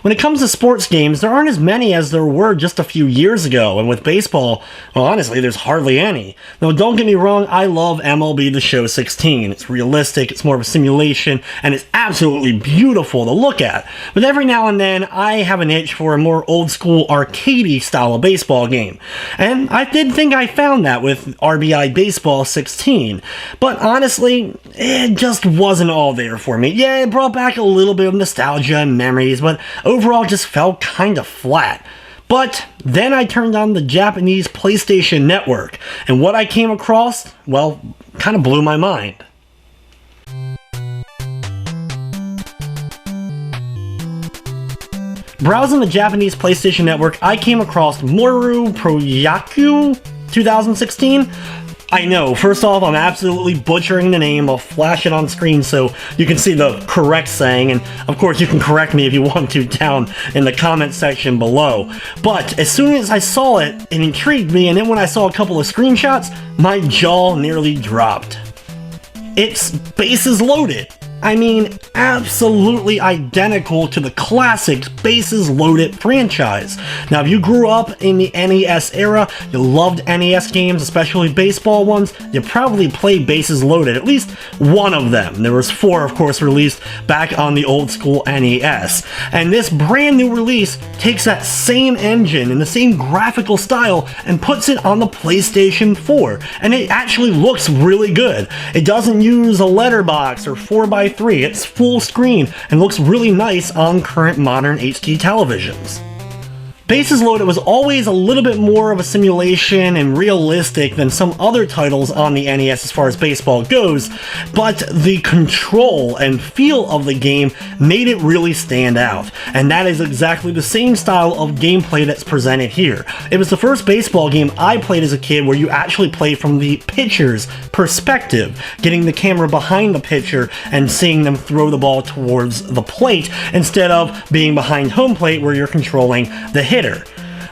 When it comes to sports games, there aren't as many as there were just a few years ago, and with baseball, well, honestly, there's hardly any. Now, don't get me wrong, I love MLB The Show 16. It's realistic, it's more of a simulation, and it's absolutely beautiful to look at. But every now and then, I have an itch for a more old-school, arcadey style of baseball game. And I did think I found that with RBI Baseball 16. But honestly, it just wasn't all there for me. Yeah, it brought back a little bit of nostalgia and memories, but overall just felt kinda flat. But then I turned on the Japanese PlayStation Network, and what I came across, well, kinda blew my mind. Browsing the Japanese PlayStation Network, I came across Moero Pro Yakkyu 2016. I know, first off, I'm absolutely butchering the name. I'll flash it on screen so you can see the correct saying, and of course you can correct me if you want to down in the comment section below. But as soon as I saw it, it intrigued me, and then when I saw a couple of screenshots, my jaw nearly dropped. It's Bases Loaded. I mean, absolutely identical to the classic Bases Loaded franchise. Now, if you grew up in the NES era, you loved NES games, especially baseball ones, you probably played Bases Loaded, at least one of them. There was 4, of course, released back on the old school NES. And this brand new release takes that same engine and the same graphical style and puts it on the PlayStation 4. And it actually looks really good. It doesn't use a letterbox or 4x3. It's full screen and looks really nice on current modern HD televisions. Bases Loaded was always a little bit more of a simulation and realistic than some other titles on the NES as far as baseball goes, but the control and feel of the game made it really stand out, and that is exactly the same style of gameplay that's presented here. It was the first baseball game I played as a kid where you actually play from the pitcher's perspective, getting the camera behind the pitcher and seeing them throw the ball towards the plate instead of being behind home plate where you're controlling the hitter.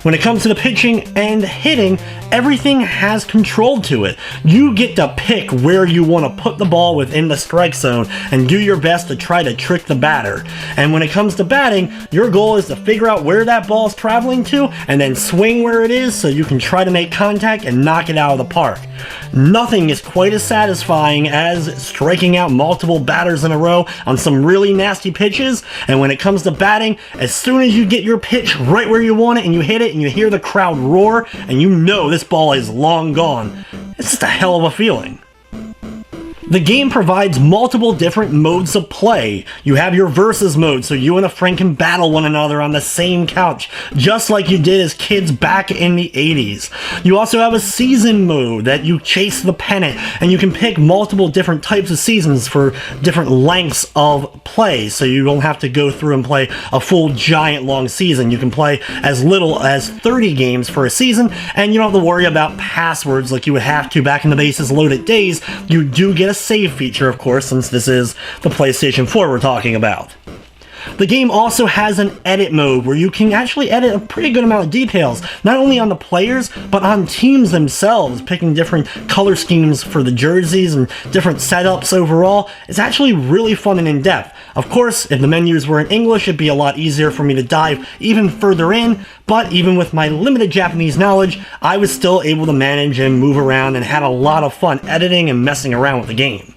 When it comes to the pitching and hitting, everything has control to it. You get to pick where you want to put the ball within the strike zone and do your best to try to trick the batter. And when it comes to batting, your goal is to figure out where that ball is traveling to and then swing where it is so you can try to make contact and knock it out of the park. Nothing is quite as satisfying as striking out multiple batters in a row on some really nasty pitches, and when it comes to batting, as soon as you get your pitch right where you want it and you hit it and you hear the crowd roar and you know this ball is long gone, it's just a hell of a feeling. The game provides multiple different modes of play. You have your versus mode, so you and a friend can battle one another on the same couch, just like you did as kids back in the 80s. You also have a season mode that you chase the pennant, and you can pick multiple different types of seasons for different lengths of play, so you don't have to go through and play a full giant long season. You can play as little as 30 games for a season, and you don't have to worry about passwords like you would have to back in the Bases Loaded days. You do get a save feature, of course, since this is the PlayStation 4 we're talking about. The game also has an edit mode where you can actually edit a pretty good amount of details, not only on the players, but on teams themselves, picking different color schemes for the jerseys and different setups overall. It's actually really fun and in-depth. Of course, if the menus were in English, it'd be a lot easier for me to dive even further in, but even with my limited Japanese knowledge, I was still able to manage and move around and had a lot of fun editing and messing around with the game.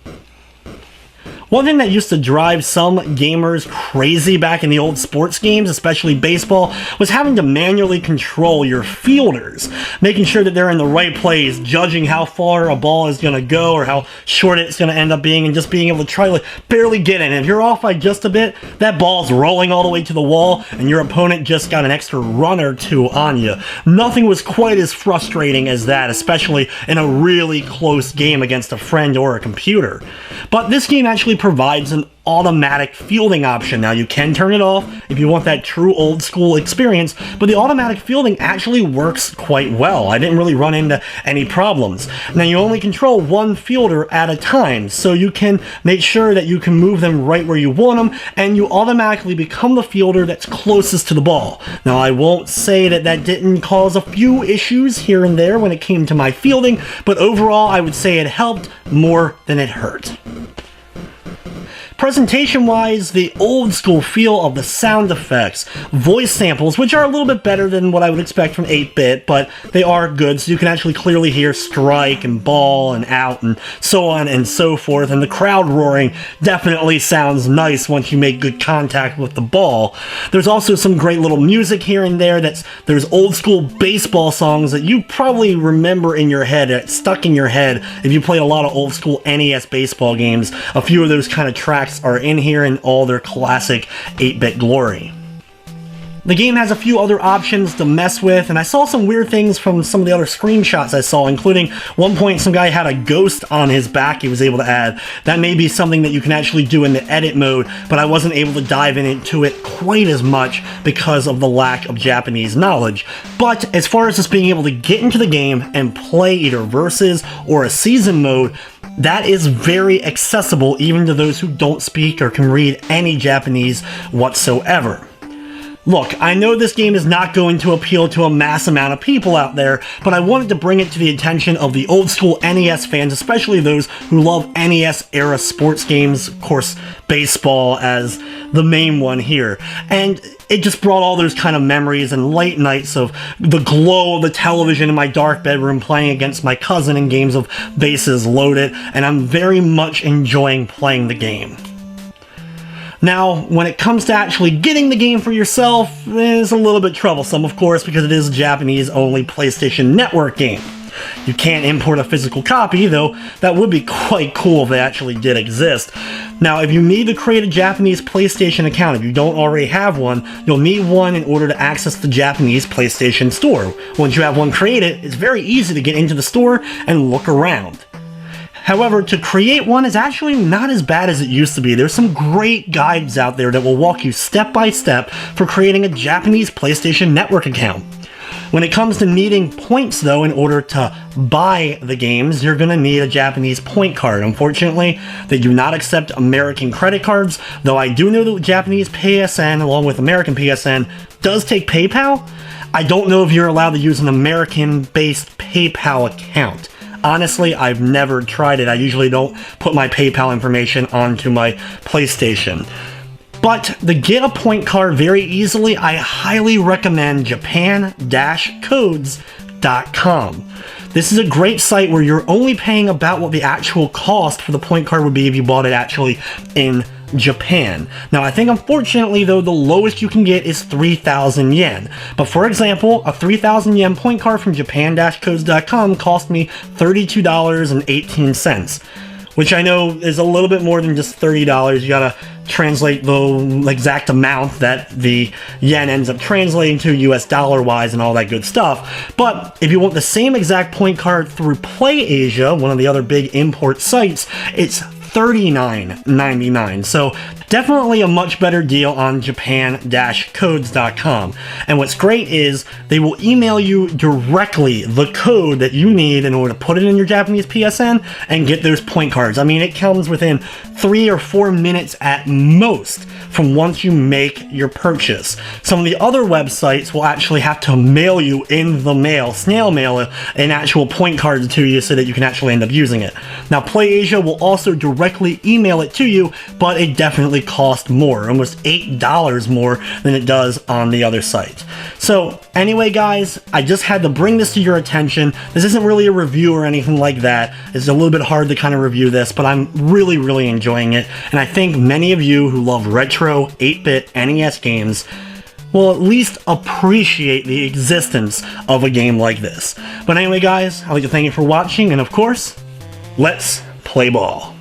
One thing that used to drive some gamers crazy back in the old sports games, especially baseball, was having to manually control your fielders, making sure that they're in the right place, judging how far a ball is going to go or how short it's going to end up being, and just being able to try to barely get in. If you're off by just a bit, that ball's rolling all the way to the wall, and your opponent just got an extra run or two on you. Nothing was quite as frustrating as that, especially in a really close game against a friend or a computer. But this game actually provides an automatic fielding option. Now, you can turn it off if you want that true old school experience, but the automatic fielding actually works quite well. I didn't really run into any problems. Now, you only control one fielder at a time, so you can make sure that you can move them right where you want them, and you automatically become the fielder that's closest to the ball. Now, I won't say that that didn't cause a few issues here and there when it came to my fielding, but overall, I would say it helped more than it hurt. Presentation-wise, the old school feel of the sound effects, voice samples, which are a little bit better than what I would expect from 8-bit, but they are good, so you can actually clearly hear strike and ball and out and so on and so forth, and the crowd roaring definitely sounds nice once you make good contact with the ball. There's also some great little music here and there. There's old school baseball songs that you probably remember in your head, that's stuck in your head if you played a lot of old school NES baseball games. A few of those kind of tracks are in here in all their classic 8-bit glory. The game has a few other options to mess with, and I saw some weird things from some of the other screenshots I saw, including one point some guy had a ghost on his back he was able to add. That may be something that you can actually do in the edit mode, but I wasn't able to dive into it quite as much because of the lack of Japanese knowledge. But as far as just being able to get into the game and play either versus or a season mode, that is very accessible even to those who don't speak or can read any Japanese whatsoever. Look, I know this game is not going to appeal to a mass amount of people out there, but I wanted to bring it to the attention of the old school NES fans, especially those who love NES era sports games, of course, baseball as the main one here. And it just brought all those kind of memories and late nights of the glow of the television in my dark bedroom playing against my cousin in games of Bases Loaded, and I'm very much enjoying playing the game. Now, when it comes to actually getting the game for yourself, it's a little bit troublesome, of course, because it is a Japanese-only PlayStation Network game. You can't import a physical copy, though that would be quite cool if they actually did exist. Now, if you need to create a Japanese PlayStation account, if you don't already have one, you'll need one in order to access the Japanese PlayStation Store. Once you have one created, it's very easy to get into the store and look around. However, to create one is actually not as bad as it used to be. There's some great guides out there that will walk you step by step for creating a Japanese PlayStation Network account. When it comes to needing points, though, in order to buy the games, you're going to need a Japanese point card. Unfortunately, they do not accept American credit cards, though I do know that Japanese PSN, along with American PSN, does take PayPal. I don't know if you're allowed to use an American-based PayPal account. Honestly, I've never tried it. I usually don't put my PayPal information onto my PlayStation. But to get a point card very easily, I highly recommend Japan-codes.com. This is a great site where you're only paying about what the actual cost for the point card would be if you bought it actually in Japan. Now, I think unfortunately though, the lowest you can get is 3,000 yen. But for example, a 3,000 yen point card from Japan-codes.com cost me $32.18, which I know is a little bit more than just $30. You gotta translate the exact amount that the yen ends up translating to US dollar wise and all that good stuff. But if you want the same exact point card through PlayAsia, one of the other big import sites, it's $39.99. So definitely a much better deal on Japan-codes.com. And what's great is they will email you directly the code that you need in order to put it in your Japanese PSN and get those point cards. I mean, it comes within 3 or 4 minutes at most from once you make your purchase. Some of the other websites will actually have to mail you in the mail, snail mail, an actual point card to you so that you can actually end up using it. Now, PlayAsia will also directly email it to you, but it definitely costs more, almost $8 more than it does on the other site. So anyway, guys, I just had to bring this to your attention. This isn't really a review or anything like that. It's a little bit hard to kind of review this, but I'm really, really enjoying it. And I think many of you who love retro 8-bit NES games will at least appreciate the existence of a game like this. But anyway, guys, I'd like to thank you for watching, and of course, let's play ball.